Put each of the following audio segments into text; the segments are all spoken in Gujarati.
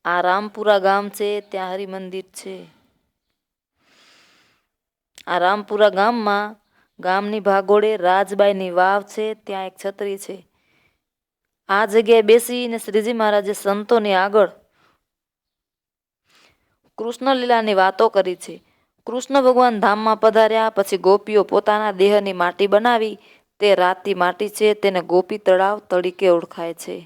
આ રામપુરા ગામ છે, ત્યાં હરિમંદિર છે। આ રામપુરા ગામમાં ગામની ભાગોળે રાજબાઈની વાવ છે, ત્યાં એક છત્રી છે। આ જગ્યાએ બેસીને શ્રીજી મહારાજે સંતોની આગળ કૃષ્ણ લીલાની વાતો કરી છે। કૃષ્ણ ભગવાન ધામમાં પધાર્યા પછી ગોપીઓ પોતાના દેહની માટી બનાવી તે રાતી માટી છે, તેને ગોપી તળાવ તરીકે ઓળખાય છે।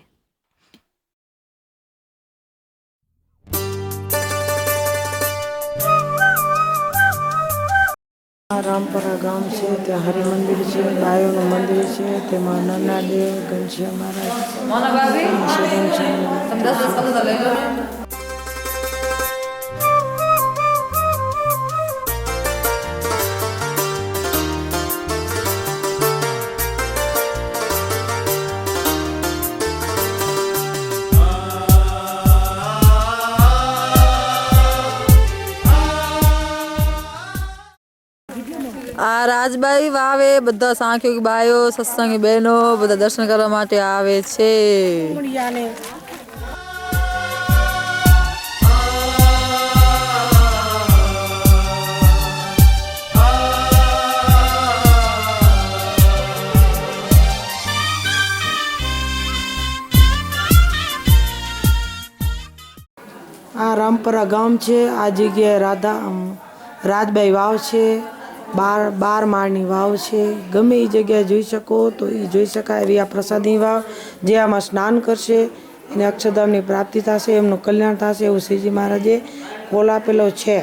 આ રામપરા ગામ છે, ત્યાં હરિમંદિર છે, બાયોનું મંદિર છે, તેમાં નન્નાદેવ, ઘનશ્યામ મહારાજ। આ રાજબાઈ વાવે બધા સાંખ્યોગી બાયો સત્સંગી બહેનો બધા દર્શન કરવા માટે આવે છે। આ રામપરા ગામ છે। આ જગ્યાએ રાજબાઈ વાવ છે, 12 માળની વાવ છે। ગમે એ જગ્યાએ જોઈ શકો તો એ જોઈ શકાય એવી આ પ્રસાદની વાવ, જે આમાં સ્નાન કરશે એને અક્ષરધામની પ્રાપ્તિ થશે, એમનું કલ્યાણ થશે એવું શ્રીજી મહારાજે કોલ આપેલો છે।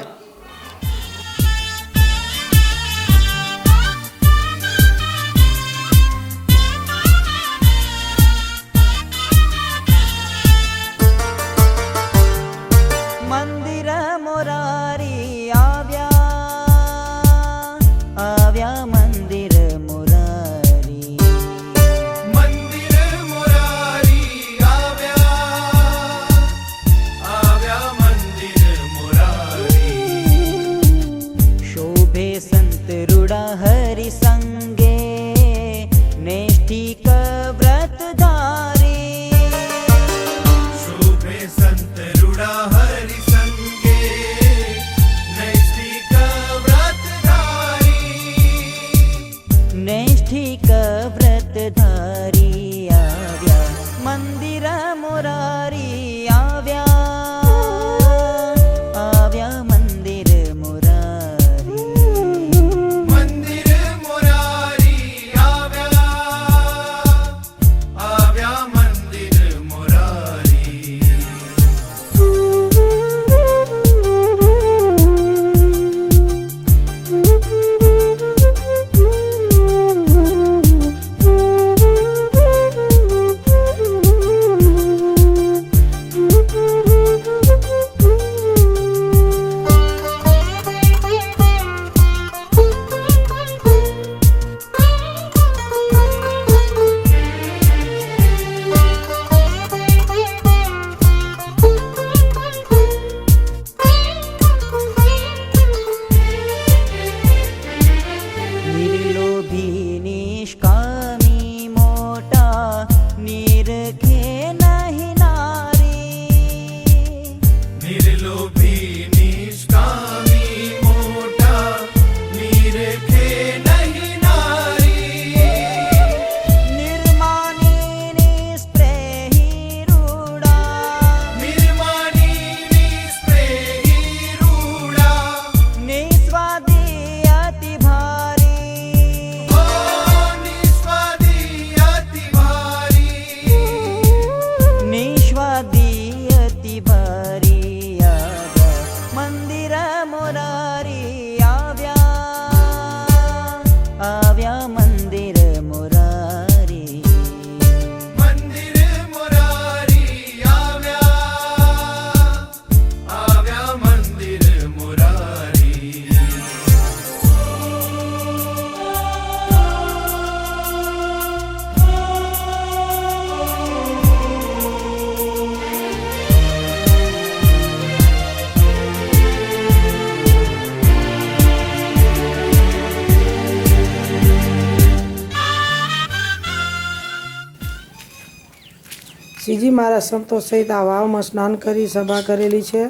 શ્રીજી મહારાજ સંતો સહિત આ વાવમાં સ્નાન કરી સભા કરેલી છે.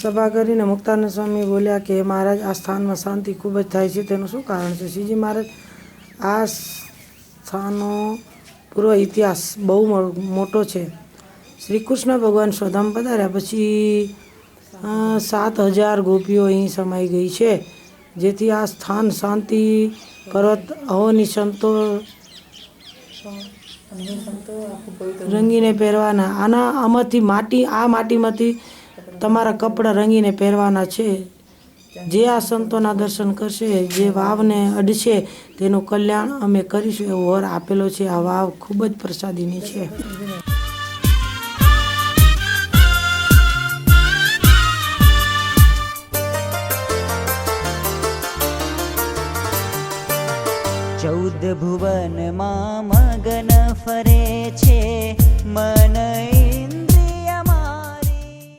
સભા કરીને મુક્તાનંદ સ્વામી બોલ્યા કે મહારાજ આ સ્થાનમાં શાંતિ ખૂબ જ થાય છે, તેનું શું કારણ છે? શ્રીજી મહારાજ આ સ્થાનો પૂર્વ ઇતિહાસ બહુ મોટો છે. શ્રી કૃષ્ણ ભગવાન સ્વધામ પધાર્યા પછી 7,000 ગોપીઓ અહીં સમાઈ ગઈ છે, જેથી આ સ્થાન શાંતિ પર્વત અહોની સંતો રંગીને પહેરવાના. આમાંથી માટીમાંથી તમારા કપડાં રંગીને પહેરવાના છે. જે આ સંતોના દર્શન કરશે, જે વાવને અડશે, તેનું કલ્યાણ અમે કરીશું એવો વર આપેલો છે. આ વાવ ખૂબ જ પ્રસાદીની છે. ચૌદ ભુવનમાં મગન ફરે છે મન ઇન્દ્રિય મારી.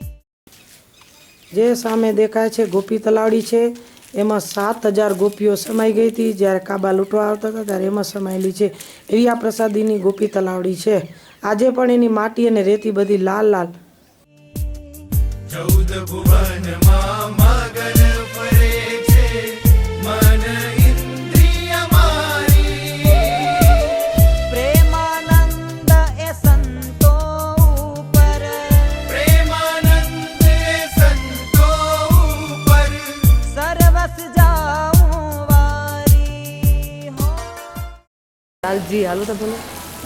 જે સામે દેખાય છે ગોપી તલાવડી છે. એમાં 7,000 ગોપીઓ સમાઈ ગઈ હતી. જ્યારે કાબા લૂંટવા આવતા હતા ત્યારે એમાં સમાયેલી છે. એવી આ પ્રસાદીની ગોપી તલાવડી છે. આજે પણ એની માટી અને રેતી બધી લાલ લાલ. ચૌદ ભુવનમાં મગન ફરે છે મન ઇન્દ્રિય મારી. પ્રેમાનંદ એ સંતો ઉપર, પ્રેમાનંદ એ સંતો ઉપર, સર્વસ જાઉં વારી હો. લાલજી હાલો તો બોલો.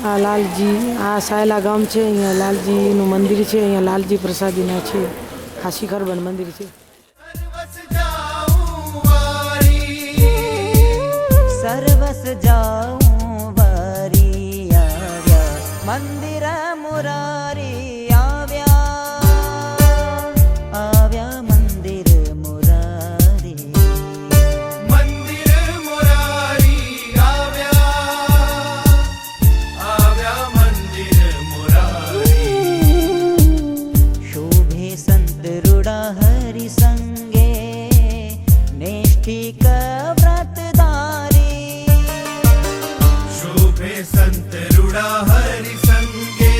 આ લાલજી, આ સાયલા ગામ છે. અહીંયા લાલજીનું મંદિર છે. અહીંયા લાલજી પ્રસાદીના છે. આ શિખરબન મંદિર છે. સર્વસ જાઉં વારી. સર્વસ જાઉં વારી આવ્યા મંદિર મુરારી આવ્યા મંદિર મુરારી. મંદિર મોરારી આવ્યા મંદિર મોરારી. શોભે સંત રૂડા હરિ સંગે નૈષ્ઠિક વ્રતધારી. શોભે સંત રૂડા હરિ સંગે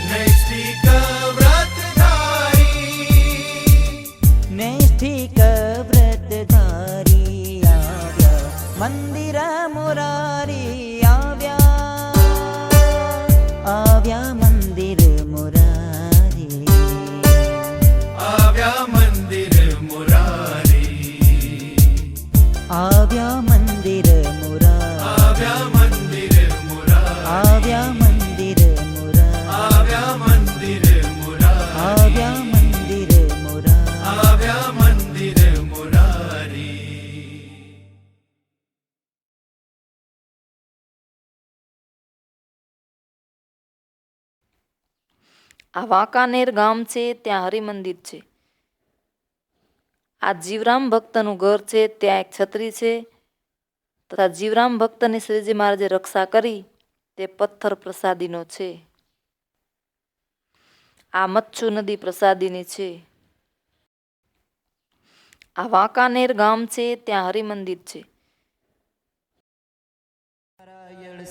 નૈષ્ઠિક વ્રતધારી. નૈષ્ઠિક વ્રતધારી આવ્યા મંદિર મુરારી આવ્યા મંદિર મુરારી. આવ્યા મંદિર મોરારી. આવ્યા મંદિર મુરારી. આવ્યા મંદિર મોરારી. આવ્યા મંદિર મુરારી. આવ્યા મંદિર મોરારી. આવ્યા મંદિર મુરારી. આવ્યા મંદિર મોરારી. આ વાંકાનેર ગામ છે, ત્યાં હરિમંદિર છે. આ જીવરામ ભક્તનું ઘર છે. ત્યાં એક છત્રી છે તથા જીવરામ ભક્તની શ્રીજી મહારાજે રક્ષા કરી તે પથ્થર પ્રસાદીનો છે. આ મચ્છુ નદી પ્રસાદીની છે. આ વાંકાનેર ગામ છે, ત્યાં હરિમંદિર છે.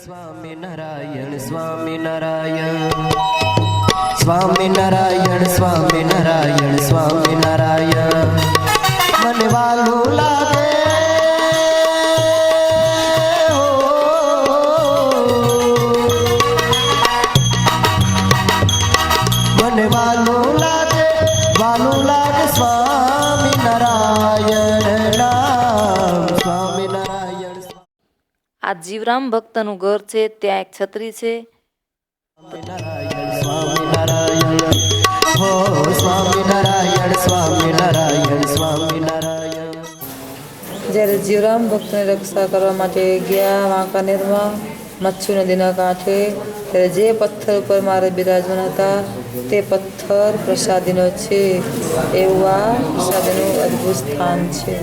સ્વામિનારાયણ સ્વામિનારાયણ સ્વામિનારાયણ સ્વામિનારાયણ સ્વામિનારાયણ. મને વાલું લાગે હો, મને વાલું લાગે સ્વામિનારાયણ નામ. સ્વામિનારાયણ આ જીવરામ ભક્તનું ઘર છે. ત્યાં એક છત્રી છે. સ્વામિનારાયણ સ્વામિનારાયણ હો સ્વામિનારાયણ સ્વામિનારાયણ સ્વામિનારાયણ. જ્યારે જીવરામ ભક્તને રક્ષા કરવા માટે ગયા વાંકાનેરમાં મચ્છુ નદીના કાંઠે, ત્યારે જે પથ્થર ઉપર મારે બિરાજમાન હતા તે પથ્થર પ્રસાદીનો છે. એવું આ પ્રસાદીનું અદ્ભુત સ્થાન છે.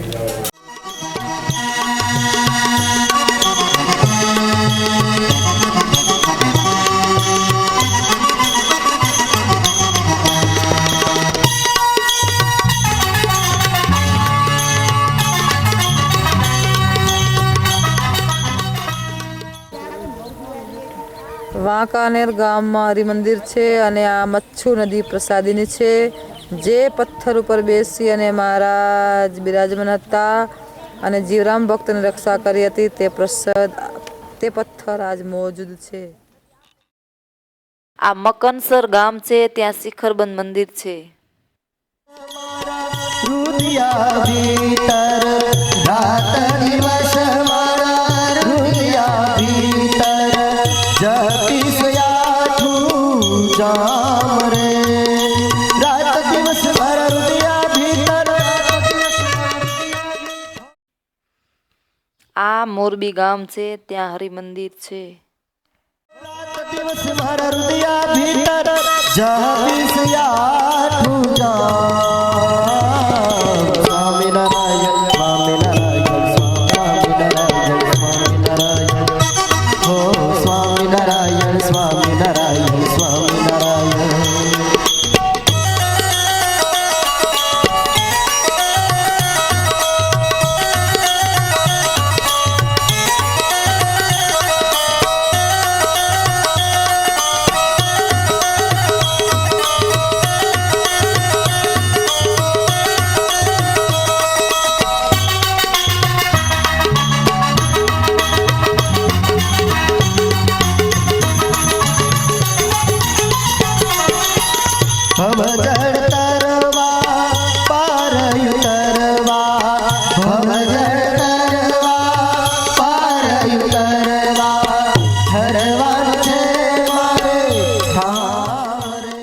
વાંકાનેર ગામમાં હરિમંદિર છે અને આ મચ્છુ નદી પ્રસાદીની છે. જે પથ્થર ઉપર બેસી અને મહારાજ બિરાજમાન હતા અને જીવરામ ભક્તની રક્ષા કરી હતી તે પથ્થર આજ મોજૂદ છે. આ મકનસર ગામ છે, ત્યાં શિખરબંધ મંદિર છે. હૃદયા ભીતર રાત દિવસ મારા હૃદયા ભીતર જપીશ આઠું જામ રે. રાત દિવસ મારા હૃદયા ભીતર. આ મોરબી ગામ છે, ત્યાં હરિમંદિર છે. રાત દિવસ મારા હૃદયા ભીતર જપીશ આઠું જામ. સ્વામિનારાયણ સ્વામિનારાયણ સ્વામિનારાયણ સ્વામિનારાયણ હો સ્વામિનારાયણ સ્વામિનારાયણ સ્વામિનારાયણ. ભવજળ તરવા પાર ઉતરવા ભવજળ તરવા પાર ઉતરવા ઠરવાનું છે મારે ઠારે.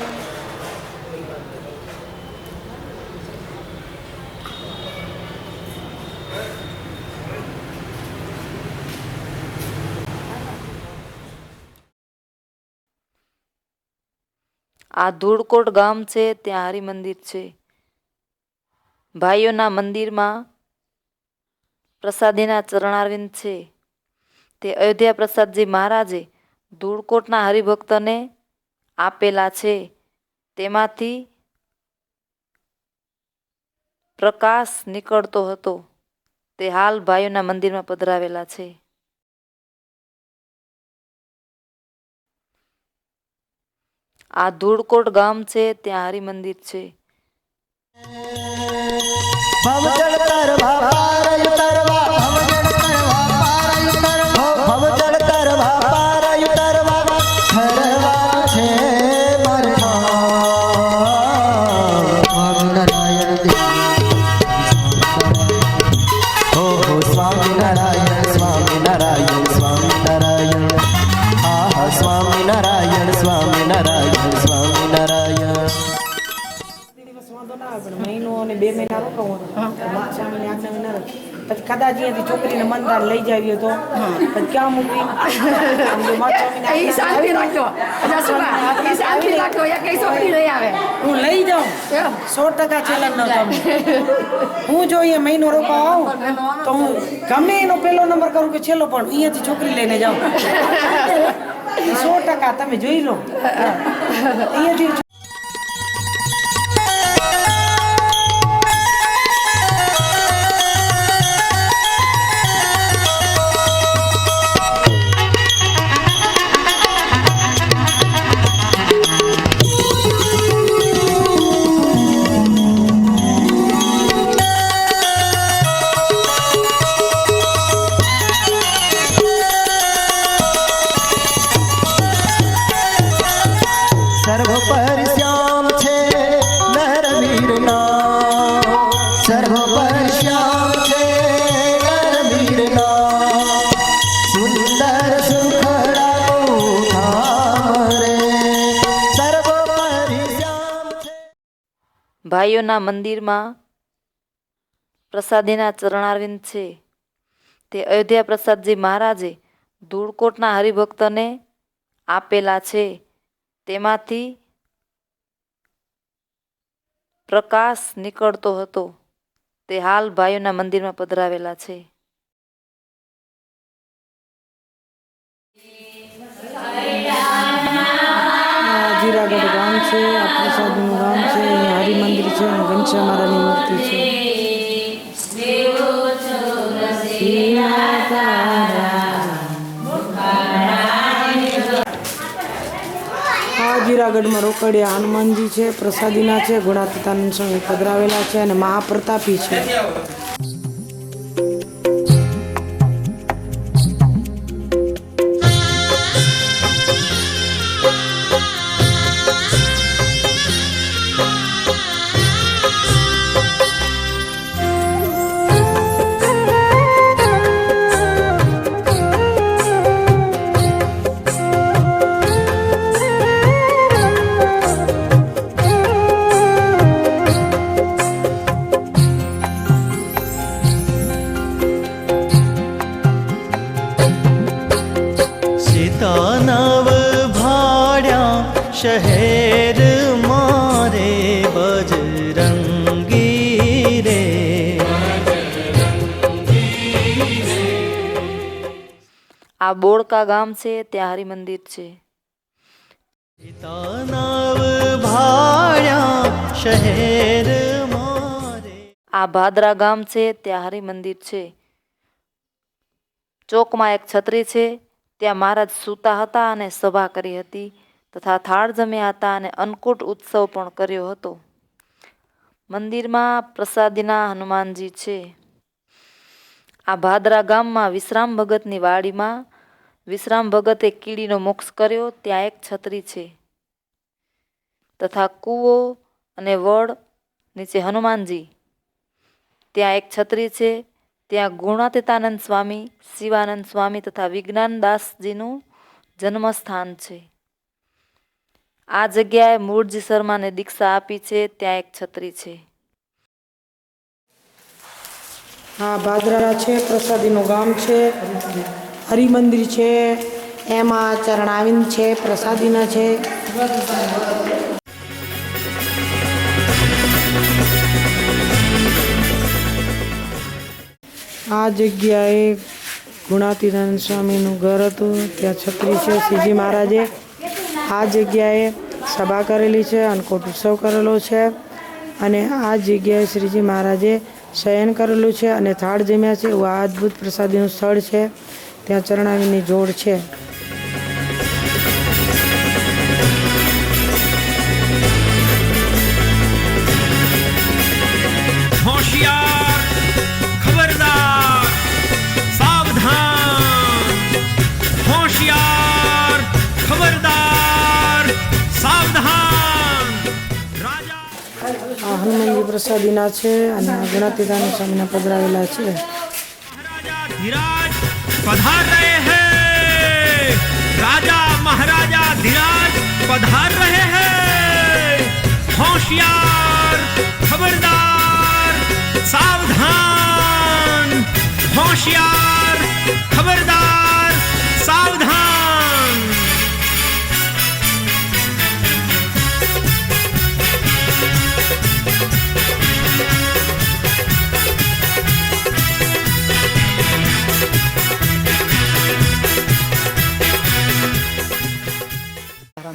આ ધૂળકોટ ગામ છે, ત્યાં હરિમંદિર છે. ભાઈઓના મંદિરમાં પ્રસાદીના ચરણારવિંદ છે. તે અયોધ્યા પ્રસાદજી મહારાજે ધૂળકોટના હરિભક્તને આપેલા છે. તેમાંથી પ્રકાશ નીકળતો હતો. તે હાલ ભાઈઓના મંદિરમાં પધરાવેલા છે. આ ધૂળકોટ ગામ છે, ત્યાં હરિમંદિર છે. ભવજળ તરવા પાર ઉતરવા ભવજળ તરવા પાર ઉતરવા ભવજળ તરવા પાર ઉતરવા ઠરવાનું છે મારે ઠાર. સ્વામિનારાયણ દેવ હો સ્વામિનારાયણ સ્વામિનારાયણ સ્વામિનારાયણ આહા સ્વામિનારાયણ સ્વામિનારાયણ સ્વામિનારાયણ. વાંધો ના આવે, પણ મહિનો અને 2 મહિના રોકાવાનું સ્વામીને આજ્ઞા ના રાખી. પછી કદાચ અહીંયાથી છોકરીને મંદાર લઈ જાવી તો પછી ક્યાં મૂકવી? હું લઈ જાઉં 100% ચેલેન્જ ન તમે. હું જો અહીંયા મહિનો રોકાવા આવું તો હું ગમે એનો પહેલો નંબર કરું કે છેલ્લો, પણ અહીંયાથી છોકરી લઈને જાઉં 100%. તમે જોઈ લો અહીંયાથી. સર્વોપર શ્યામ છે નરવીરના સર્વોપર શ્યામ છે નરવીરના સુંદર સુખડાનું ધામ રે સર્વોપર શ્યામ છે. ભાઈઓના મંદિરમાં પ્રસાદીના ચરણારવિંદ છે. તે અયોધ્યા પ્રસાદજી મહારાજે ધૂળકોટના હરિભક્તને આપેલા છે. તેમાંથી પ્રકાશ નીકળતો હતો. તે હાલ ભાઈઓના મંદિરમાં પધરાવેલા છે. જીરાગઢ ગામ છે, આ પ્રસાદનું ગામ છે, અહીંયા હરિમંદિર છે અને ઘનશ્યામ મહારાજની મૂર્તિ છે. જીરાગઢમાં રોકડિયા હનુમાનજી છે, પ્રસાદીના છે, ગુણાતીતાનંદ સ્વામી પધરાવેલા છે અને મહાપ્રતાપી છે. સીતાનવ ભાડ્યા શહેર મારે બજરંગી રે. આ બોળકા ગામ છે ત્યાં હરિમંદિર છે. સીતાનવ ભાડ્યા શહેર મારે. આ ભાદરા ગામ છે ત્યાં હરિમંદિર છે. ચોકમાં એક છત્રી છે, ત્યાં મહારાજ સૂતા હતા અને સભા કરી હતી તથા થાળ જમ્યા હતા અને અન્નકૂટ ઉત્સવ પણ કર્યો હતો. મંદિરમાં પ્રસાદીના હનુમાનજી છે. આ ભાદરા ગામમાં વિશ્રામ ભગતની વાડીમાં વિશ્રામ ભગતે કીડીનો મોક્ષ કર્યો ત્યાં એક છત્રી છે તથા કૂવો અને વડ નીચે હનુમાનજી ત્યાં એક છત્રી છે. ત્યાં ગુણાતીતાનંદ સ્વામી, શિવાનંદ સ્વામી તથા વિજ્ઞાનદાસજીનું જન્મસ્થાન છે. આ જગ્યાએ મૂળજી શર્માને દીક્ષા આપી છે ત્યાં એક છત્રી છે. હા, ભાદરા છે, પ્રસાદીનું ગામ છે, હરિમંદિર છે, એમાં ચરણાવિંદ છે, પ્રસાદીના છે. આ જગ્યાએ ગુણાતીતાનંદ સ્વામીનું ઘર હતું, ત્યાં છત્રી છે. શ્રીજી મહારાજે આ જગ્યાએ સભા કરેલી છે, અન્નકૂટ ઉત્સવ કરેલો છે અને આ જગ્યાએ શ્રીજી મહારાજે શયન કરેલું છે અને થાળ જમ્યા છે. એવું આ અદ્ભુત પ્રસાદીનું સ્થળ છે. ત્યાં ચરણાવીની જોડ છે. होशियार खबरदार सावधान, होशियार खबरदार सावधान. राजा આ હનુમાનજી પ્રસાદીના છે અને આ ગુણાતીતાનંદ સ્વામીના પધરાવેલા છે. महाराजा धीराज पधार रहे हैं. राजा महाराजा धीराज पधार रहे हैं. होशियार खबरदार सावधान, होशियार खबरदार सावधान.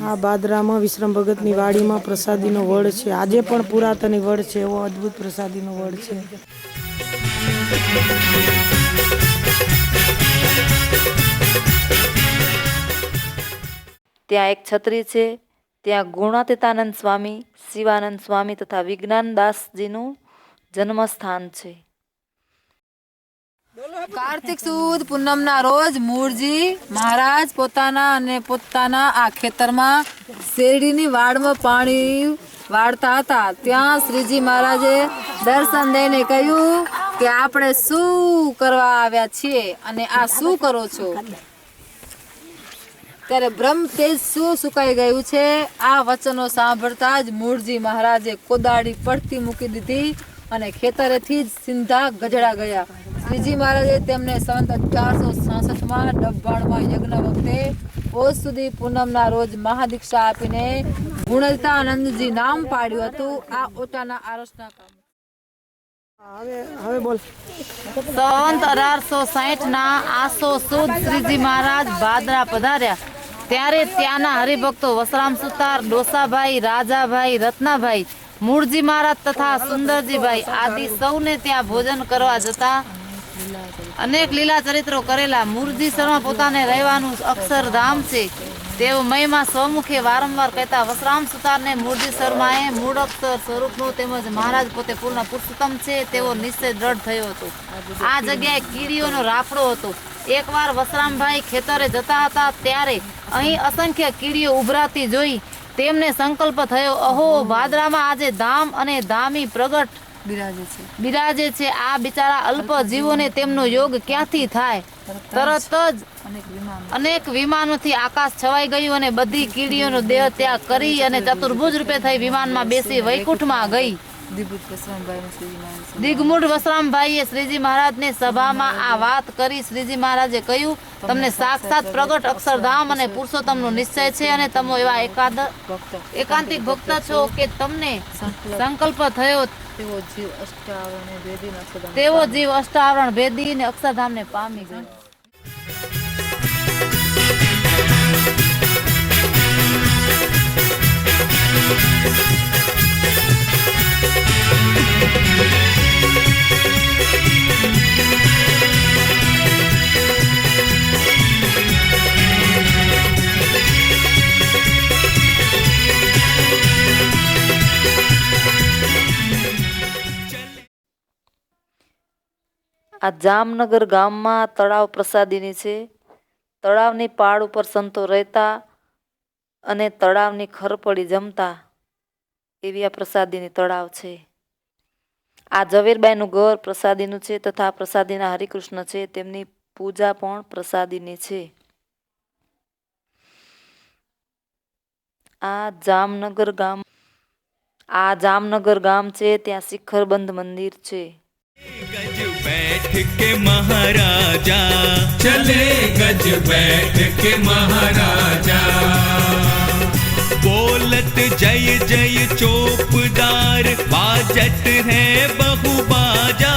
આ બાદરામાં વિશ્રામ ભગતની વાડીમાં પ્રસાદીનો વડ છે. આજે પણ પુરાતની વડ છે, એવો અદ્ભુત પ્રસાદીનો વડ છે. ત્યાં એક છત્રી છે. ત્યાં ગુણાતીતાનંદ સ્વામી, શિવાનંદ સ્વામી તથા વિજ્ઞાનદાસજીનું જન્મસ્થાન છે. કાર્તિક સુદ પૂનમના રોજ મૂળજી મહારાજ પોતાના આ ખેતરમાં શેરડીની વાડમાં પાણી વાળતા હતા. ત્યાં શ્રીજી મહારાજે દર્શન દઈને કહ્યું કે આપણે શું કરવા આવ્યા છીએ અને આ શું કરો છો? ત્યારે બ્રહ્મ તેજ શું સુકાઈ ગયું છે? આ વચનો સાંભળતા જ મૂળજી મહારાજે કોદાળી પડતી મૂકી દીધી અને ખેતરેથી જ સીધા ગજડા ગયા. શ્રીજી મહારાજે તેમને સંત 1866માં ડબ્બાણમાં યજ્ઞ વખતે ઓજ સુધી પૂનમના રોજ મહાદીક્ષા આપીને ગુણાતીતાનંદજી નામ પાડ્યું હતું. આ ઓટાના આરસના કામ. હવે બોલ. સંત 1860ના આસો સુદ શ્રીજી મહારાજ ભાદરા પધાર્યા ત્યારે ત્યાંના હરિભક્તો વસરામ સુતાર, ડોસાભાઈ, રાજાભાઈ, રત્નાભાઈ, મૂળજી મહારાજ તથા સુંદરજીભાઈ આદિ સૌને ત્યાં ભોજન કરવા જતા અનેક લીલા ચરિત્રો કરેલા. મૂળજી શર્મા પોતાને રહેવાનું અક્ષરધામ છે. તેઓ મહિમા સ્વમુખે વારંવાર કહેતા વસરામ સુતારને મૂળજી શર્માએ મૂળ અક્ષર સ્વરૂપનું તેમજ મહારાજ પોતે પૂર્ણ પુરુષોત્તમ છે તેવો નિશ્ચય દ્રઢ થયો હતો. આ જગ્યાએ કીડીઓનો રાફડો હતો. એકવાર વસરામભાઈ ખેતરે જતા હતા ત્યારે અહીં અસંખ્ય કીડીઓ ઉભરાતી જોઈ તેમને સંકલ્પ થયો, અહો ભાદરામાં આજે ધામ અને ધામી પ્રગટ બિરાજે છે. આ બિચારા અલ્પ જીવોને તેમનો યોગ ક્યાંથી થાય? તરત જ અનેક વિમાનોથી આકાશ છવાઈ ગયું અને બધી કીડીઓનો દેહ ત્યાગ કરી અને ચતુર્ભુજ રૂપે થઈ વિમાનમાં બેસી વૈકુંઠમાં ગઈ. દિગ્મૂઢ વસરામભાઈએ શ્રીજી મહારાજને સભામાં આ વાત કરી. શ્રીજી મહારાજે કહ્યું, તમને સાક્ષાત પ્રગટ અક્ષરધામ અને પુરુષોત્તમનો નિશ્ચય છે અને તમે એવા એકાંતિક ભક્ત છો કે તમને સંકલ્પ થયો તેવો જીવ અષ્ટાવરણ ભેદી ને અક્ષરધામને પામી ગયો. આ જામનગર ગામમાં તળાવ પ્રસાદીની છે. તળાવની પાળ ઉપર સંતો રહેતા અને તળાવની ખરપડી જમતા એવી આ પ્રસાદીની તળાવ છે. આ ઝવેરબાઈનું ઘર પ્રસાદીનું છે તથા પ્રસાદીના હરિકૃષ્ણ છે. તેમની પૂજા પણ પ્રસાદીની છે. આ જામનગર ગામ છે. ત્યાં શિખરબંધ મંદિર છે. गज बैठ के महाराजा चले गज बैठ के महाराजा बोलत जय जय चौपदार बाजत है बहु बाजा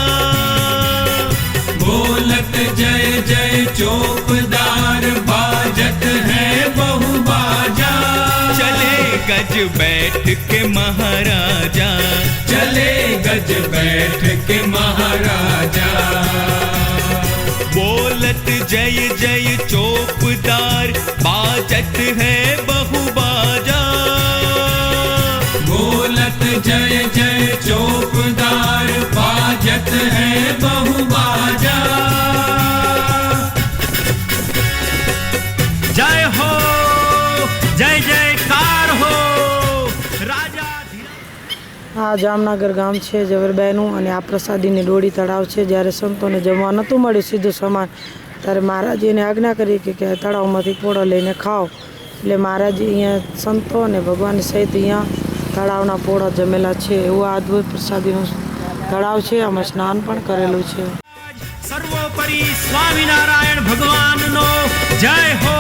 बोलत जय जय चौपदार बाजत है बहु बाजा चले गज बैठ के महाराजा चले गज बैठ के महाराजा बोलत जय जय चौपदार बाजत है बहु बाजा बोलत जय जय चौपदार बाजत है बहु बाजा जय हो जय जयकार हो राजा. આ જામનગર ગામ છે ઝવેરબાઈનું અને આ પ્રસાદીની ડોળી તળાવ છે. જ્યારે સંતોને જમવા નહોતું મળ્યું સીધું સમાન ત્યારે મહારાજે એને આજ્ઞા કરી કે તળાવમાંથી પોળો લઈને ખાઓ. એટલે મહારાજે અહીંયા સંતો અને ભગવાન સહિત અહીંયા તળાવના પોળા જમેલા છે. એવું આ અદ્ભુત પ્રસાદીનું તળાવ છે. આમાં સ્નાન પણ કરેલું છે. સર્વોપરી સ્વામિનારાયણ ભગવાનનો જય હો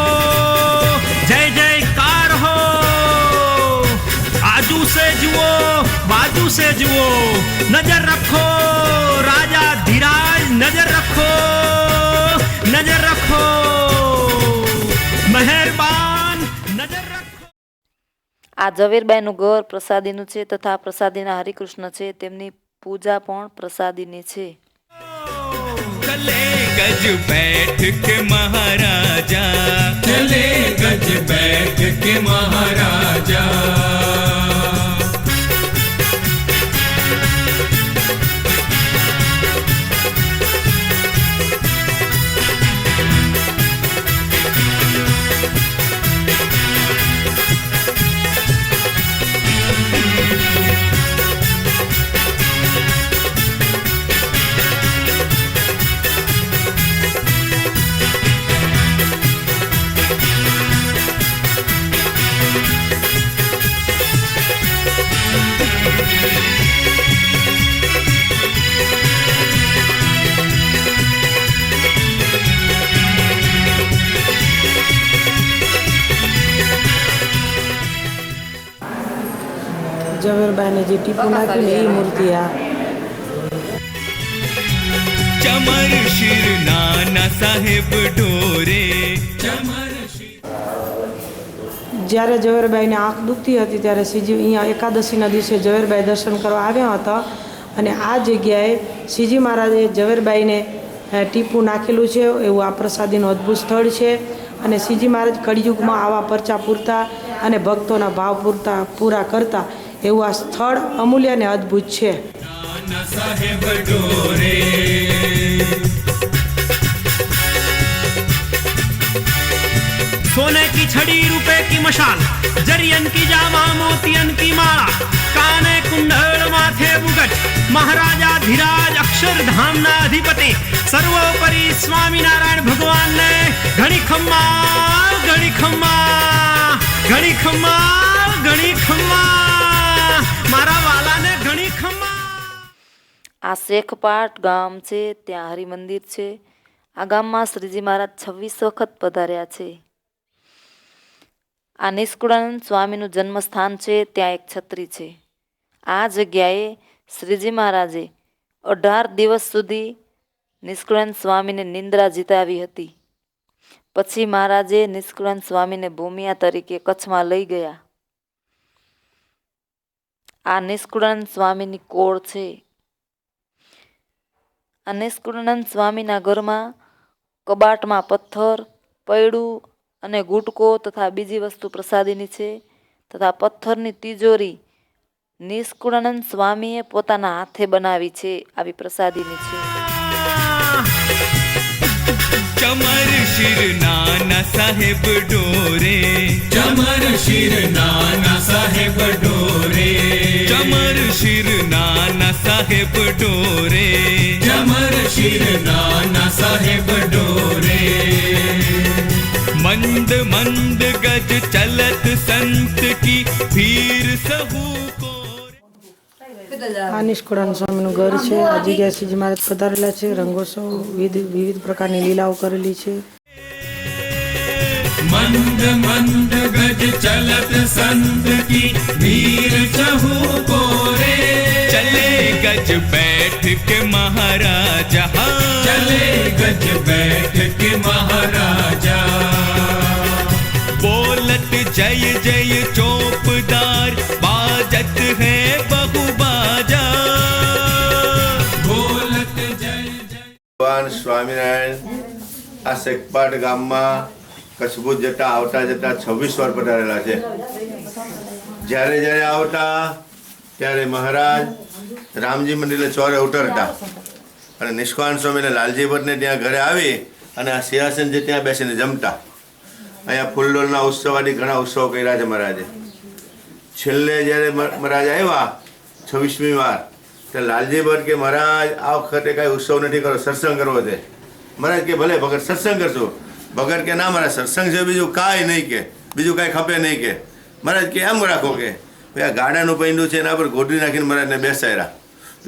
જય જયકાર હો. आजू से जुओ बाजू से जुओ नजर रखो राजा धीराज नजर रखो मेहरबान नजर रखो. આ ઝવેરબાઈનું ઘર પ્રસાદીનું છે તથા પ્રસાદીના હરિકૃષ્ણ છે. તેમની પૂજા પણ પ્રસાદીની છે. चले गज बैठ के महाराजा चले गज बैठ के महाराजा ઝવેરબાઈને જે ટીપું નાખ્યું ને એ મૂર્તિ આ चमर शिर नाना साहेब ढोरे चमर જ્યારે ઝવેરબાઈને આંખ દુખતી હતી ત્યારે શ્રીજી અહીંયા એકાદશીના દિવસે ઝવેરબાઈ દર્શન કરવા આવ્યા હતા અને આ જગ્યાએ શ્રીજી મહારાજે ઝવેરબાઈને ટીપું નાખેલું છે. એવું આ પ્રસાદીનું અદ્ભુત સ્થળ છે અને શ્રીજી મહારાજ કળિયુગમાં આવા પરચા પૂરતા અને ભક્તોના ભાવ પૂરા કરતા એવું આ સ્થળ અમૂલ્ય અને અદ્ભુત છે. नाना साहेब डोरे सोने की छड़ी रुपए की मशाल, जरियन की जामा मोतियन की माला, काने कुंडल माथे मुगट, महाराजा धीराज अक्षरधाम ना अधिपति सर्वोपरि स्वामीनारायण भगवान ने घड़ी खम्मा घड़ी खम्मा घड़ी खम्मा घड़ी खम्मा मारा वाला ने घड़ी खम्मा. આ શેખપાટ ગામ છે, ત્યાં હરિમંદિર છે. આ ગામમાં શ્રીજી મહારાજ 26 વખત પધાર્યા છે. આ નિષ્કુળાનંદ સ્વામીનું જન્મસ્થાન છે, ત્યાં એક છત્રી છે. આ જગ્યાએ શ્રીજી મહારાજે 18 દિવસ સુધી નિષ્કુળાનંદ સ્વામીને નિંદ્રા જીતાવી હતી. પછી મહારાજે નિષ્કુળાનંદ સ્વામીને ભૂમિયા તરીકે કચ્છમાં લઈ ગયા. આ નિષ્કુળાનંદ સ્વામીની કોળ છે. આ નિષ્કુળાનંદ સ્વામીના ઘરમાં કબાટમાં પથ્થર, પૈડું અને ગુટકો તથા બીજી વસ્તુ પ્રસાદીની છે. તથા પથ્થરની તિજોરી નિષ્કુળાનંદ સ્વામીએ પોતાના હાથે બનાવી છે. આવી પ્રસાદીની છે. चमर शिर नाना साहेब डोरे चमर शिर नाना साहेब डोरे चमर शिर नाना साहेब डोरे चमर शिर नाना साहेब डोरे मंद मंद गज चलत संत की भीर सहू को. આ નિષ્કુળાનંદ સ્વામીનું ઘર છે. આ જગ્યાએ શ્રીજી મહારાજ પધારેલા છે. રંગોત્સવ વિવિધ પ્રકારની લીલાઓ કરેલી છે. मंद मंद गज चलत संत की भीर सहू को रे चले गज बैठ के महाराजा चले गज बैठ के महाराजा बोलत जय जय चौपदार बाजत है बहु बाजा बोलत जय जय. ભગવાન સ્વામિનારાયણ આ શેખપાટ ગામમાં કચ્છભુજ જતા આવતા જતા 26 વાર પધારેલા છે. જ્યારે જ્યારે આવતા ત્યારે મહારાજ રામજી મંદિરે ચોરે ઉતરતા અને નિષ્કુળાનંદ સ્વામીને લાલજી ભટ્ટને ત્યાં ઘરે આવી અને આ સિંહાસન છે ત્યાં બેસીને જમતા. અહીંયા ફૂલડોલના ઉત્સવ આદિ ઘણા ઉત્સવો કર્યા છે મહારાજે. છેલ્લે જ્યારે મહારાજ આવ્યા 26મી વાર તો લાલજી ભટ્ટ કે મહારાજ આ વખતે કાંઈ ઉત્સવ નથી કરો, સત્સંગ કરવો છે. મહારાજ કે ભલે ભગત સત્સંગ કરશું. ભગત કે ના મહારાજ સત્સંગ છે બીજું કાંઈ નહીં, કે બીજું કાંઈ ખપે નહીં. કે મહારાજ કે એમ રાખો કે ભાઈ આ ગાડાનું પૈંડું છે એના પર ગોઠવી નાખીને મહારાજને બેસાડ્યા.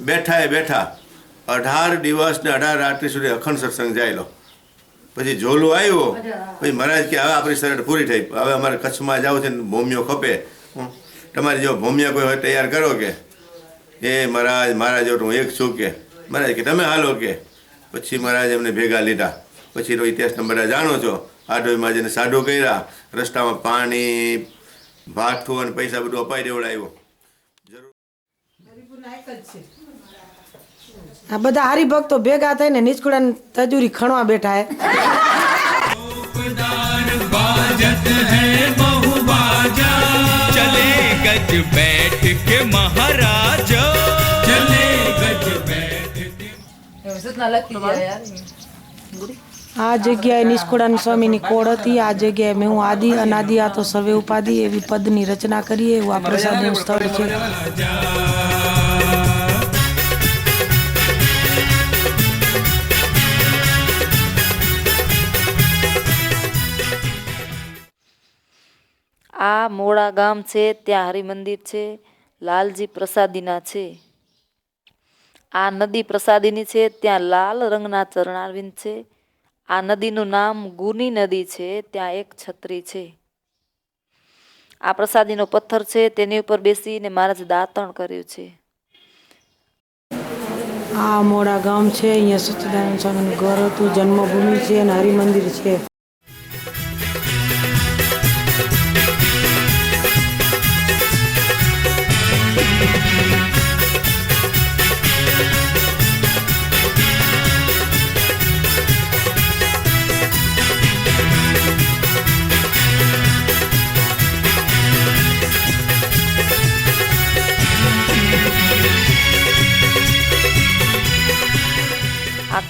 બેઠા એ બેઠા 18 દિવસ ને 18 રાત્રિ સુધી અખંડ સત્સંગ જાયેલો. પછી ઝોલું આવ્યો. પછી મહારાજ કે હવે આપણી શરત પૂરી થઈ, હવે અમારે કચ્છમાં જવું છે ને ભૂમિયો ખપે, તમારી જો ભૂમિયા કોઈ હોય તૈયાર કરો. કે એ મહારાજ મારા જો હું એક છું. કે મહારાજ કે તમે હાલો. કે પછી મહારાજ એમને ભેગા લીધા. પછી તો ઇતિહાસ બધા જાણો છો. આઢોઈમાં જઈને સાધુ કર્યા, રસ્તામાં પાણી ભાઠું અને પૈસા બધું અપાઈ દેવડાવ્યો. આ બધા હરિભક્તો ભેગા થઈને નિષ્કુળાનંદ તજુરી ખણવા બેઠા હે. बाजत है बहु बाजा चले गज बैठ के महाराजा चले गज बैठ के. આ જગ્યાએ નિષ્કુળાનંદ સ્વામીની કોળ હતી. આ જગ્યાએ મેં હું આદિ અનાદિ આ તો સર્વે ઉપાધિ એવી પદની રચના કરીએ એવું આ પ્રસાદનું સ્થળ છે. આ મોડા ગામ છે, ત્યાં હરિમંદિર છે. લાલજી પ્રસાદીના છે. આ નદી પ્રસાદીની છે, ત્યાં લાલ રંગના ચરણારવિંદ છે. આ નદીનું નામ ગુની નદી છે. ત્યાં એક છત્રી છે. આ પ્રસાદીનો પથ્થર છે, તેની ઉપર બેસીને મહારાજ દાતણ કર્યું છે. આ મોડા ગામ છે. અહીંયા સચ્ચિદાનંદ સ્વામીનું ઘર હતું, જન્મભૂમિ છે અને હરિમંદિર છે.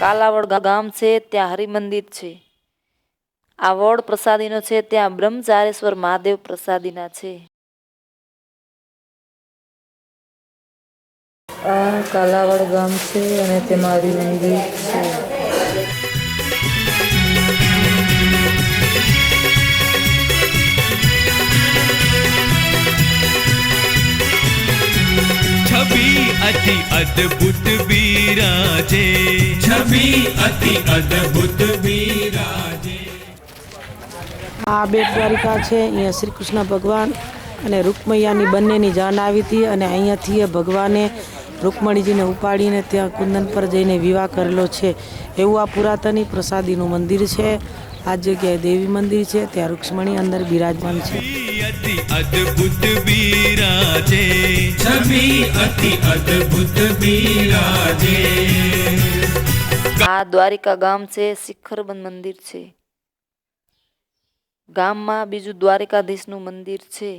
કાલાવડ ગામ છે ત્યાં હરિમંદિર છે. આ વડ પ્રસાદીનો છે ત્યાં બ્રહ્મચારેશ્વર મહાદેવ પ્રસાદીના છે. આ કાલાવડ ગામ છે અને તેમાં હરિમંદિર છે. छवि अति अद्भुत विराजे, छवि अति अद्भुत विराजे. આ બેટ દ્વારિકા છે. અહીંયા શ્રી કૃષ્ણ ભગવાન અને રૂકમૈયાની બંનેની જાન આવી હતી અને અહીંયાથી એ ભગવાને રૂકમણીજીને ઉપાડીને ત્યાં કુંદન પર જઈને વિવાહ કરેલો છે. એવું આ પુરાતની પ્રસાદીનું મંદિર છે. આ જગ્યાએ દેવી મંદિર છે. ત્યાં રૂક્ષ્મણી અંદર બિરાજમાન છે. अति अद्भुत विराजे, छवि अति अद्भुत विराजे. આ દ્વારિકા ગામ છે. શિખરબંધ મંદિર છે. ગામમાં બીજું દ્વારિકાધીશનું મંદિર છે.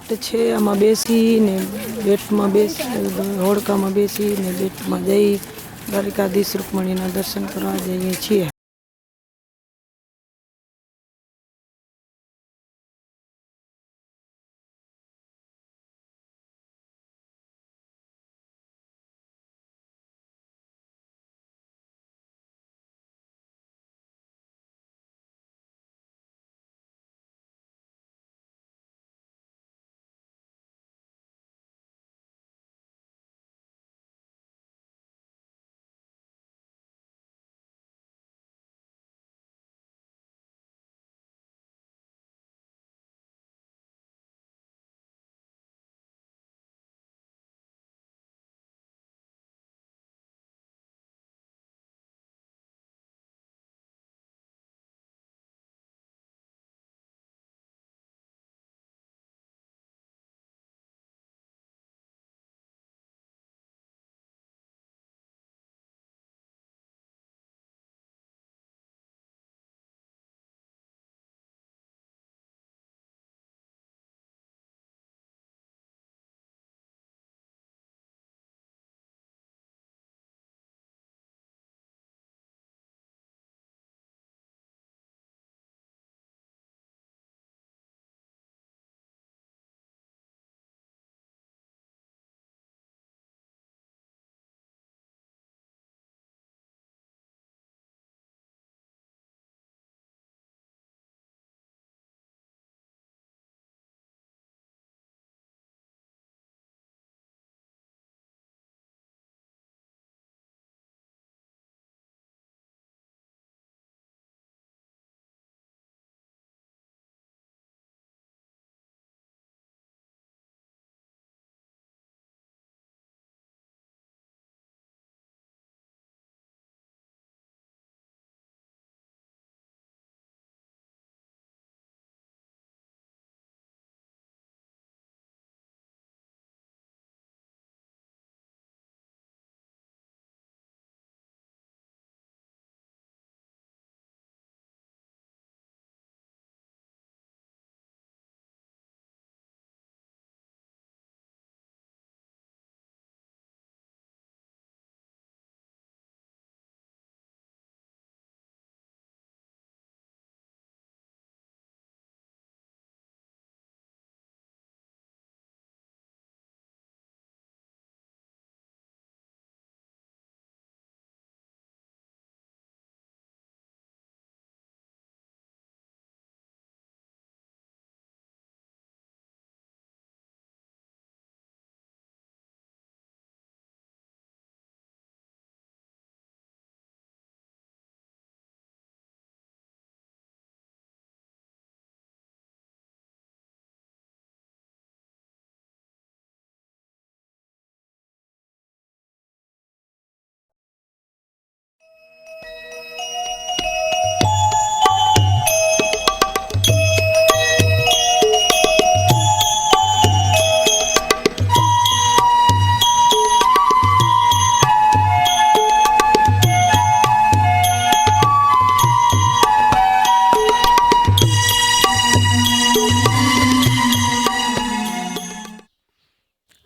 છે આમાં બેસીને બેટમાં બેસી હોડકામાં બેસીને બેટમાં જઈ દ્વારિકાધીશ રૂકમણીના દર્શન કરવા જઈએ છીએ.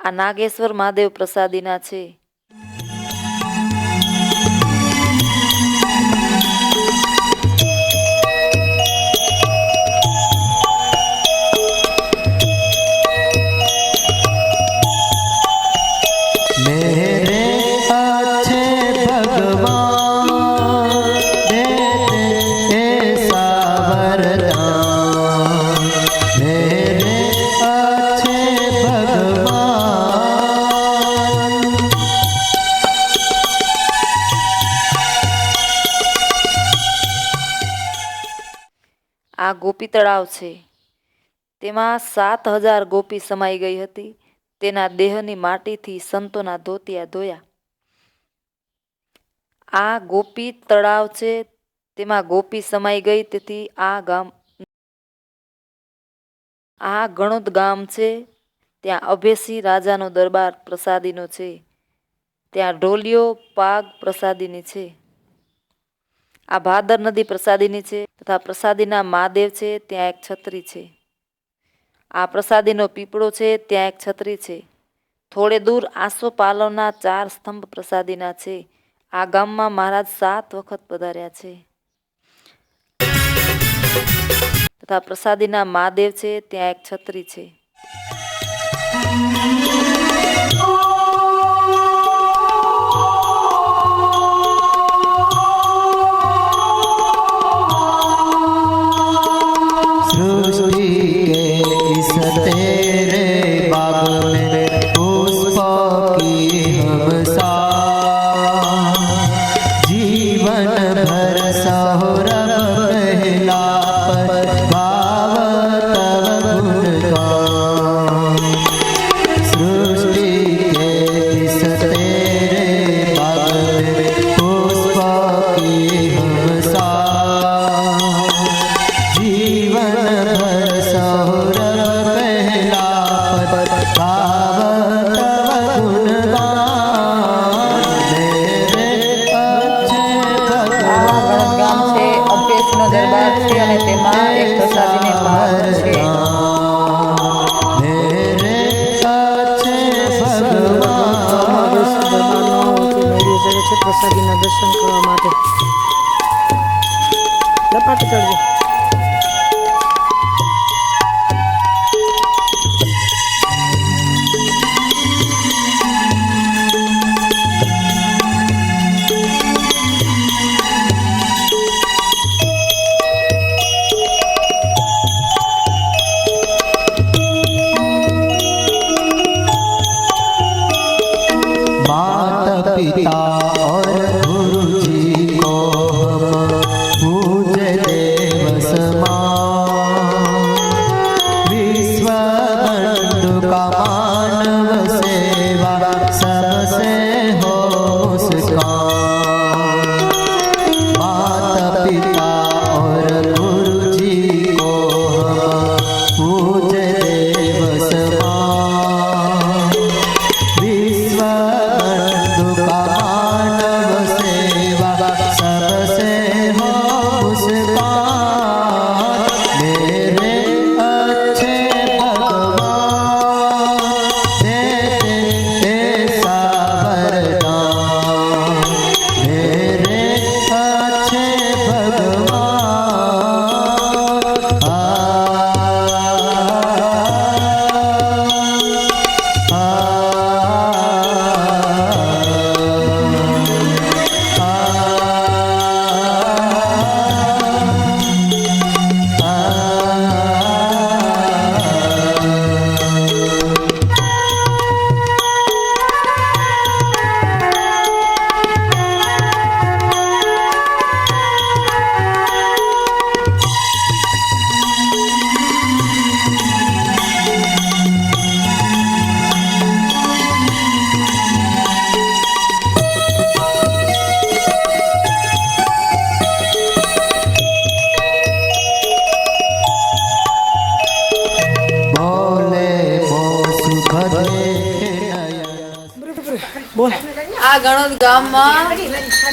આ નાગેશ્વર મહાદેવ પ્રસાદીના છે. मेरे अच्छे भगवान देते ऐसा वरदान, मेरे अच्छे भगवान. આ ગોપી તળાવ છે. તેમાં 7,000 ગોપી સમાઈ ગઈ હતી. તેના દેહની માટીથી સંતોના ધોતિયા ધોયા. આ ગોપી તળાવ છે. તેમાં ગોપી સમાઈ ગઈ. તેથી આ ગણોદ ગામ છે. ત્યાં અભેસી રાજાનો દરબાર પ્રસાદીનો છે. ત્યાં ઢોલિયો પાગ પ્રસાદીની છે. આ ભાદર નદી પ્રસાદીની છે તથા પ્રસાદીના મહાદેવ છે. ત્યાં એક છત્રી છે. આ પ્રસાદીનો પીપળો છે. ત્યાં એક છત્રી છે. થોડે દૂર આસોપાલવના 4 સ્તંભ પ્રસાદીના છે. આ ગામમાં મહારાજ 7 વખત પધાર્યા છે. તથા પ્રસાદીના મહાદેવ છે. ત્યાં એક છત્રી છે. सृष्टि के इस तेरे बाग में पुष्पों की हम साथ, जीवन भर सौरभ पहला पर भाव तव गुणगान. सृष्टि के इस तेरे बाग में पुष्पों की हम साथ, जीवन भर सौरभ पहला पर भाव तव गुणगान. मेरे अच्छे આ ગણોદ ગામ છે. અભેસીનો દરબાર છે અને તેમાં એક પ્રસાદીની ભાવ છે. मेरे अच्छे भगवान. પ્રસાદીના દર્શન કરવા માટે લપાટી કરજો. माता पिता और गुरु जी को हम पूज्य देव समान, विश्व बंधु का मानव सेवा सबसे हो उसका. माता पिता और गुरु जी को हम पूज्य देव समान, विश्व बंधु का मानव सेवा सबसे हो उसका. मेरे अच्छे भगवान देते ऐसा वरदान, मेरे अच्छे भगवान. બોલ. આ ગણોદ ગામમાં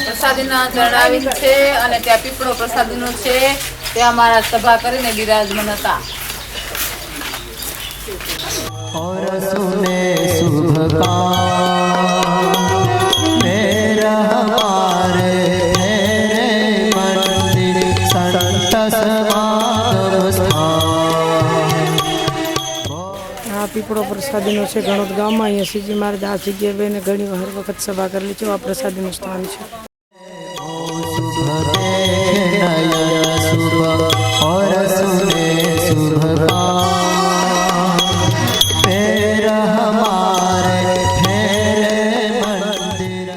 પ્રસાદીના ચરણાવીન છે અને ત્યાં પીપળો પ્રસાદીનો છે. ત્યાં મારા સભા કરીને બિરાજમાન હતા. और सुने शुभ काम फिर हमारे तेरे मंदिर संत समागम स्थान। આ પીપળો પ્રસાદીનો છે ગણોદ ગામમાં. અહીંયા શ્રીજી મહારાજ આ જગ્યાએ બેને ઘણી વખત સભા કરેલી છે. આ પ્રસાદીનું સ્થાન છે. शुभ नयन शुभ और सुने शुभ काम फिर हमारे तेरे मंदिर।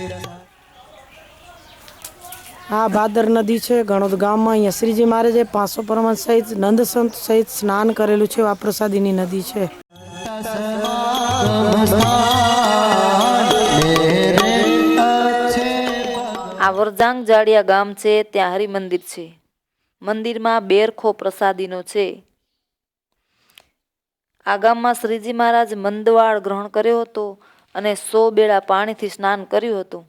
આ ભાદર નદી છે ગણોદ ગામમાં. અહીંયા શ્રીજી મહારાજે 500 પરમાન સહિત નંદ સંત સહિત સ્નાન કરેલું છે. આ પ્રસાદીની નદી છે. આ વરજાંગ જાડિયા ગામ છે, ત્યાં હરિમંદિર છે. મંદિરમાં બેરખો પ્રસાદીનો છે. આ ગામમાં શ્રીજી મહારાજ મંદવાળ ગ્રહણ કર્યો હતો અને 100 બેડા પાણીથી સ્નાન કર્યું હતું.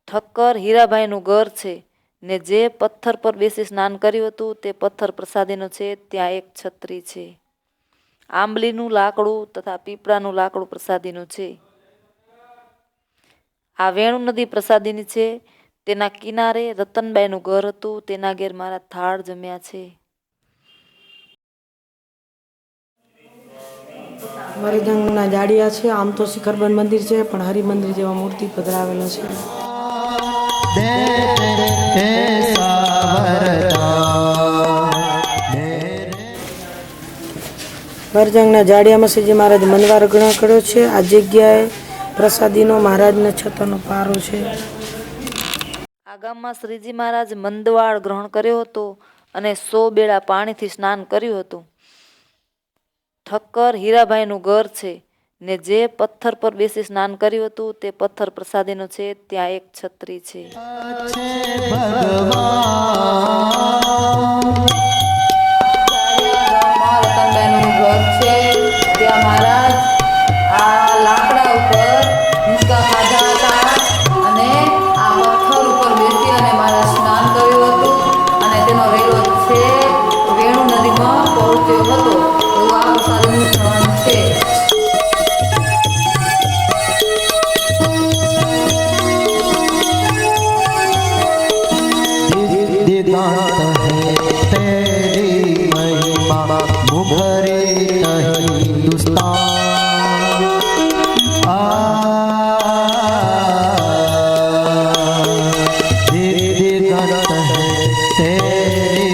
ઠક્કર હીરાભાઈનું ઘર છે ને જે પથ્થર પર બેસી સ્નાન કર્યું હતું તે પથ્થર પ્રસાદીનો છે. ત્યાં એક છત્રી છે. આંબલીનું લાકડું તથા પીપળાનું લાકડું પ્રસાદીનું છે. આ વેણુ નદી પ્રસાદીની છે. તેના કિનારે રતનબાઈનું ઘર હતું. તેના ઘેર મારા થાળ જમ્યા છે. વરજંગના જાડિયા છે. આમ તો શિખરબંધ મંદિર છે પણ હરિમંદિર જેવા મૂર્તિ પધરાવેલો છે. વરજંગના જાડિયામાં શ્રીજી મહારાજ મનવાર ગ્રહણ કર્યો છે. આ જગ્યાએ પ્રસાદીનો મહારાજના છતરનો પારો છે. આ ગામમાં શ્રીજી મહારાજ મંદવાળ ગ્રહણ કર્યો હતો અને 100 બેડા પાણીથી સ્નાન કર્યું હતું. ઠક્કર હીરાભાઈનું ઘર છે ને જે પથ્થર પર બેસી સ્નાન કર્યું હતું તે પથ્થર પ્રસાદીનો છે. ત્યાં એક છત્રી છે. રતનબાઈનું ઘર છે. ત્યાં મહારાજ આ લાકડા ઉપર હિંચકા ખાધા હતા અને આ પથ્થર ઉપર બેસી અને મહારાજ સ્નાન કર્યું હતું અને તેનો રેલો છે વેણુ નદીમાં પહોંચ્યો હતો. એવું આ પ્રસાદીનું સ્થાન છે. दिगंत है तेरी महिमा मुखरे हिंदुस्तान। दिगंत है तेरी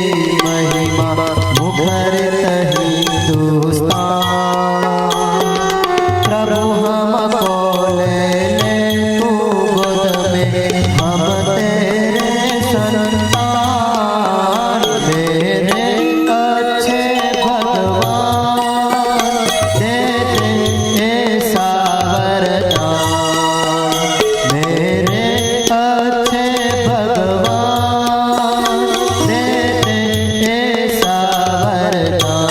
महिमा मुखरे हिंदुस्तान। प्रभु हमको ले ले तू गोद में हम तेरे संतान। मेरे अच्छे भगवान दे दे ऐसा वरदान। मेरे अच्छे भगवान दे दे ऐसा वरदान।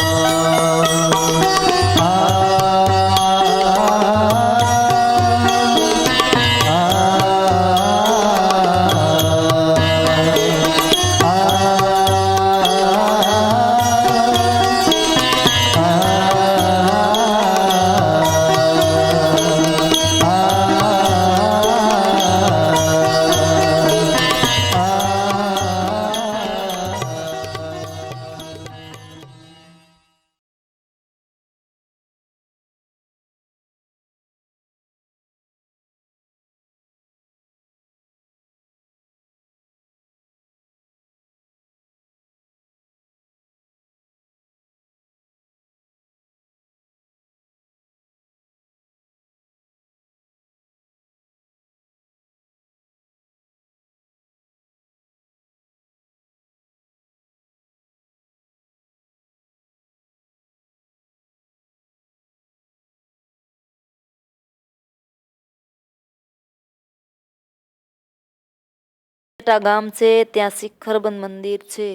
ગામ છે ત્યાં શિખરબંધ મંદિર છે.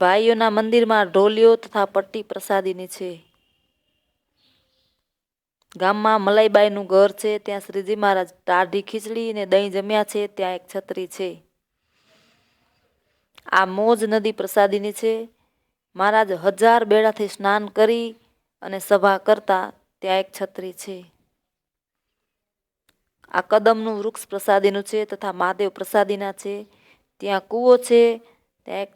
ભાઈઓના મંદિરમાં ઢોલિયો તથા પટ્ટી પ્રસાદીની છે. ગામમાં મલાઈબાઈનું ઘર છે. ત્યાં શ્રીજી મહારાજ ટાઢી ખીચડી અને દહીં જમ્યા છે. ત્યાં એક છત્રી છે. આ મોજ નદી પ્રસાદીની છે. મહારાજ 1000 બેડાથી સ્નાન કરી અને સભા કરતા ત્યાં એક છત્રી છે. આ કદમનું વૃક્ષ પ્રસાદીનું છે તથા મહાદેવ પ્રસાદીના છે. ત્યાં કૂવો છે, ત્યાં એક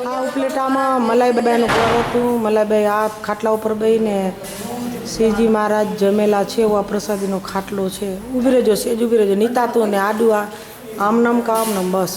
આ ઉપલેટામાં મલાઈબાઈનું ઘર હતું. મલાઈબાઈ આ ખાટલા ઉપર બેહીને શ્રીજી મહારાજ જમેલા છે એવો આ પ્રસાદીનો ખાટલો છે. ઊભી રહેજો, સેજ ઊભી રહેજો, નીતાતું અને આડું આમ નામ કામ નામ બસ.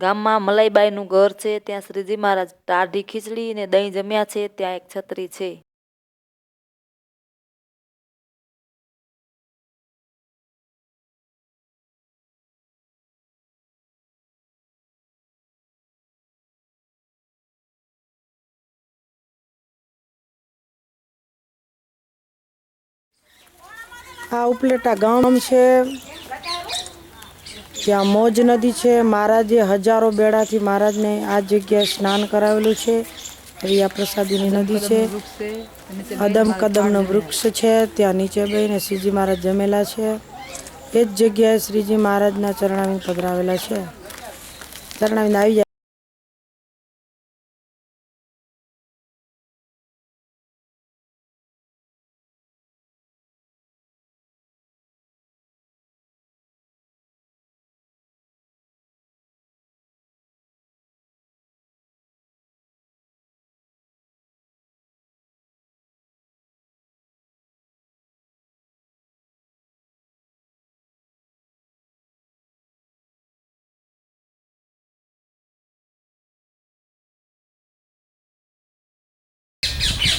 ગામમાં મલાઈબાઈનું ઘર છે. ત્યાં શ્રીજી મહારાજ ટાઢી ખીચડી ને દહીં જમ્યા છે. ત્યાં એક છત્રી છે. આ ઉપલેટા ગામ છે. ત્યાં મોજ નદી છે. મહારાજે હજારો બેડાથી મહારાજને આ જગ્યાએ સ્નાન કરાવેલું છે. એવી આ પ્રસાદીની નદી છે. અદમ કદમનું વૃક્ષ છે. ત્યાં નીચે બેસીને શ્રીજી મહારાજ જમેલા છે. એ જ જગ્યાએ શ્રીજી મહારાજના ચરણાવીને પધરાવેલા છે. ચરણાવીને આવી જાય.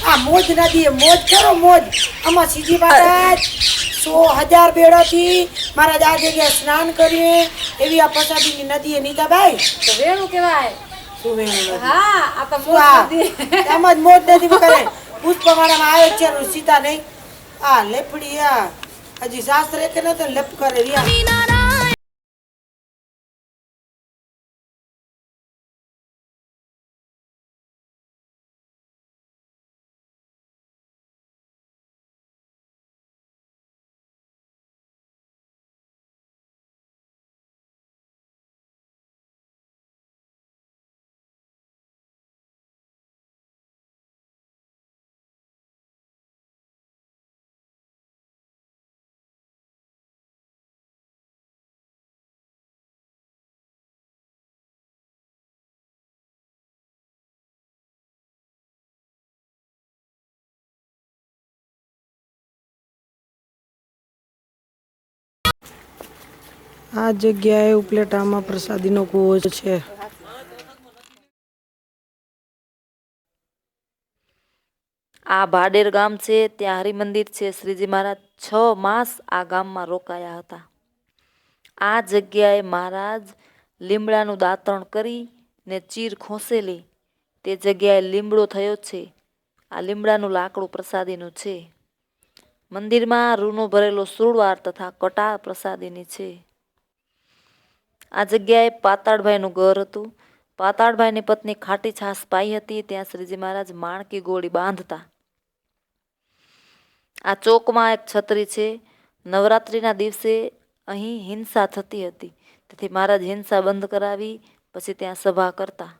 આ મોજ નદી મોજ કરો મોજ. આમાં શ્રીજી મહારાજ 100,000 બેડોથી મહારાજ આ જગ્યાએ સ્નાન કરીએ એવી આ પ્રસાદીની નદી. નીતાભાઈ તો વેણું કહેવાય. શું વેણું? હા, આ તો શું આ? એમ જ મોજ નદી કરે. પુષ્પમાળામાં આવે છે સીતા નહીં. આ લેપડી આ હજી શાસ્ત્ર કે નથી લેપ કરે રહ્યા. આ જગ્યાએ ઉપલેટામાં પ્રસાદીનો કૂવો છે. આ ભાડેર ગામ છે. ત્યાં હરિમંદિર છે. શ્રીજી મહારાજ 6 માસ આ ગામમાં રોકાયા હતા. આ જગ્યાએ મહારાજ લીમડાનું દાંતણ કરી ને ચીર ખોસેલી તે જગ્યાએ લીમડો થયો છે. આ લીમડાનું લાકડું પ્રસાદીનું છે. મંદિરમાં રૂનો ભરેલો સુરવાર તથા કટાર પ્રસાદીની છે. આ જગ્યાએ પાતાળભાઈનું ઘર હતું. પાતાળભાઈની પત્ની ખાટી છાશ પાઈ હતી. ત્યાં શ્રીજી મહારાજ માણકી ગોળી બાંધતા. આ ચોકમાં એક છત્રી છે. નવરાત્રિના દિવસે અહીં હિંસા થતી હતી. તેથી મહારાજ હિંસા બંધ કરાવી પછી ત્યાં સભા કરતા.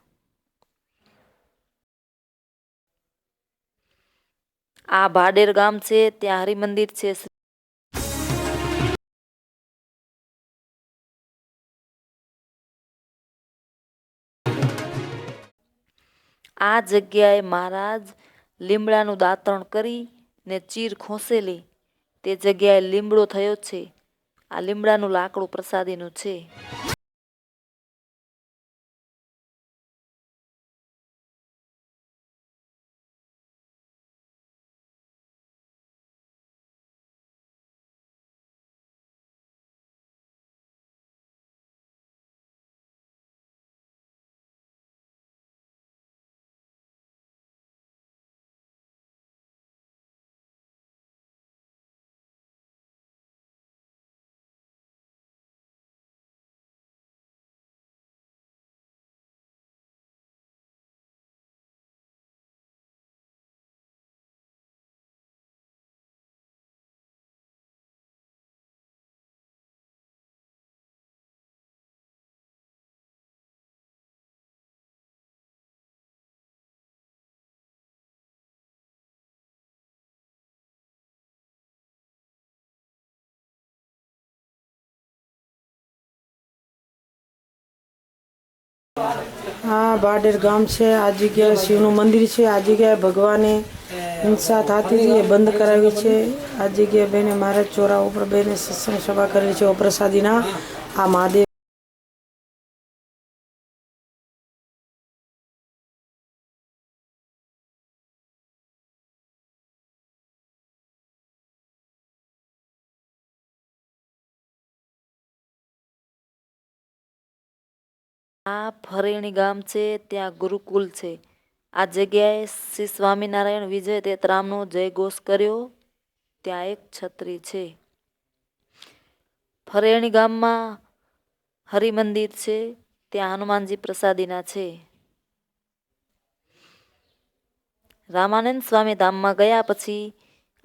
આ ભાડેર ગામ છે. ત્યાં હરિમંદિર છે. આ જગ્યાએ મહારાજ લીમડાનું દાંતણ કરી ને ચીર ખોસેલી તે જગ્યાએ લીમડો થયો છે. આ લીમડાનું લાકડું પ્રસાદીનું છે. આ ભાડેર ગામ છે. આ જગ્યાએ શિવનું મંદિર છે. આ જગ્યાએ ભગવાને હિંસા થતી હતી એ બંધ કરાવી છે. આ જગ્યાએ બેને મહારાજ ચોરા ઉપર બેને સત્સંગ સભા કરેલી છે. પ્રસાદીના આ મહાદેવ આ ફરેણી ગામ છે. ત્યાં ગુરુકુલ છે. આ જગ્યાએ શ્રી સ્વામિનારાયણ વિજય તેતરામનો જયઘોષ કર્યો. ત્યાં એક છત્રી છે. ફરેણી ગામમાં હરિમંદિર છે, ત્યાં હનુમાનજી પ્રસાદીના છે. રામાનંદ સ્વામી ધામમાં ગયા પછી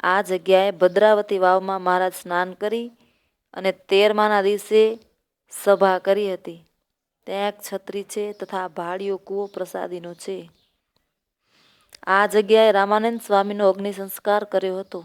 આ જગ્યાએ ભદ્રાવતી વાવમાં મહારાજ સ્નાન કરી અને 13માના દિવસે સભા કરી હતી. ત્યાં એક છત્રી છે તથા ભાડિયો કૂવો પ્રસાદીનો છે. આ જગ્યાએ રામાનંદ સ્વામીનો અગ્નિ સંસ્કાર કર્યો હતો.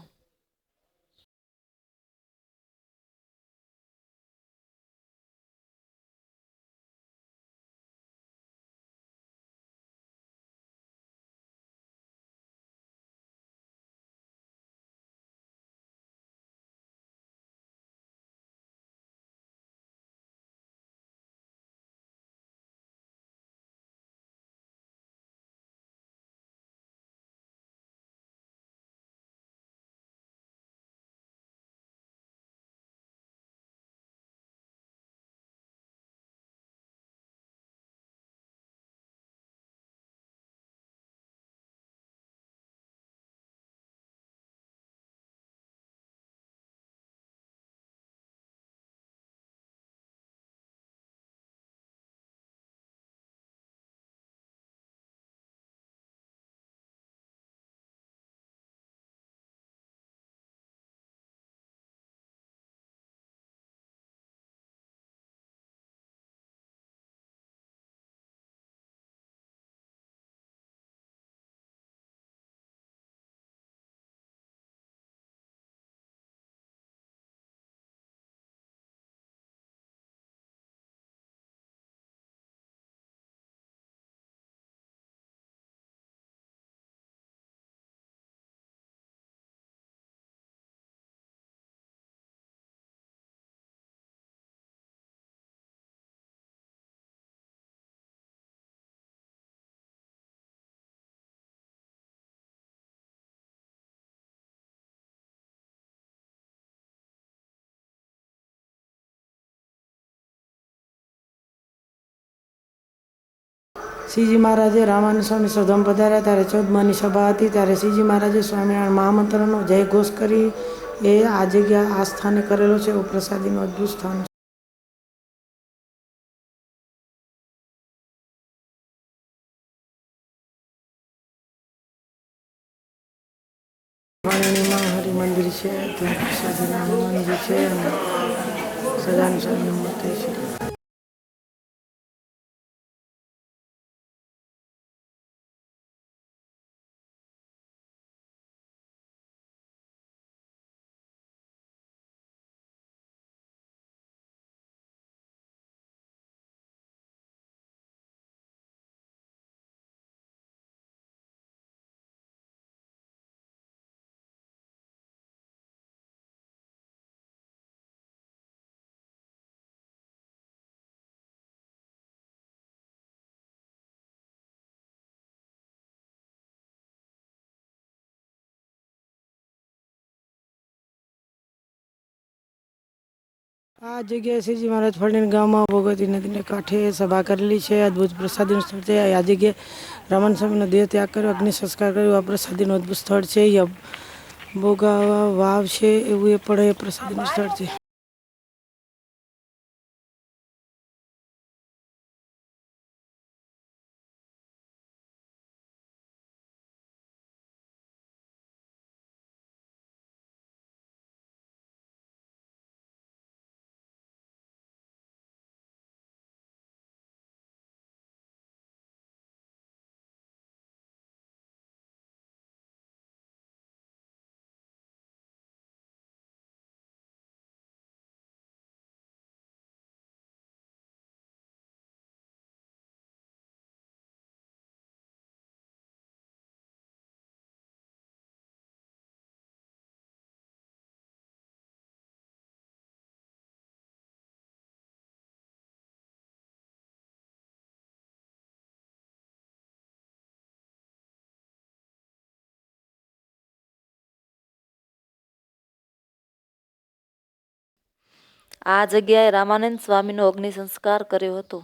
શ્રીજી મહારાજે રામાનંદ સ્વામી સદમ પધાર્યા ત્યારે 14માની સભા હતી. ત્યારે શ્રીજી મહારાજે સ્વામિનારાયણ મહામંત્રનો જય ઘોષ કરી એ આ જગ્યા આ સ્થાને કરેલો છે. એવું પ્રસાદીનું અદ્ભુત સ્થાન છે. વાણિયાણીમાં હરિમંદિર છે, ત્યાં પ્રસાદીના હનુમાનજી છે અને સદાનંદ સ્વામીની મૂર્તિ છે. આ જગ્યાએ શ્રીજી મહારાજ ફળીને ગામમાં ભોગવતી નદીને કાંઠે સભા કરેલી છે. અદ્ભુત પ્રસાદીનું સ્થળ છે. આ જગ્યાએ રામાનંદ સ્વામીનો દેહ ત્યાગ કર્યો, અગ્નિ સંસ્કાર કર્યો. આ પ્રસાદીનું અદ્ભુત સ્થળ છે. ભોગાવા વાવ છે, એવું એ પણ એ પ્રસાદીનું સ્થળ છે. આ જગ્યાએ રામાનંદ સ્વામીનો અગ્નિ સંસ્કાર કર્યો હતો.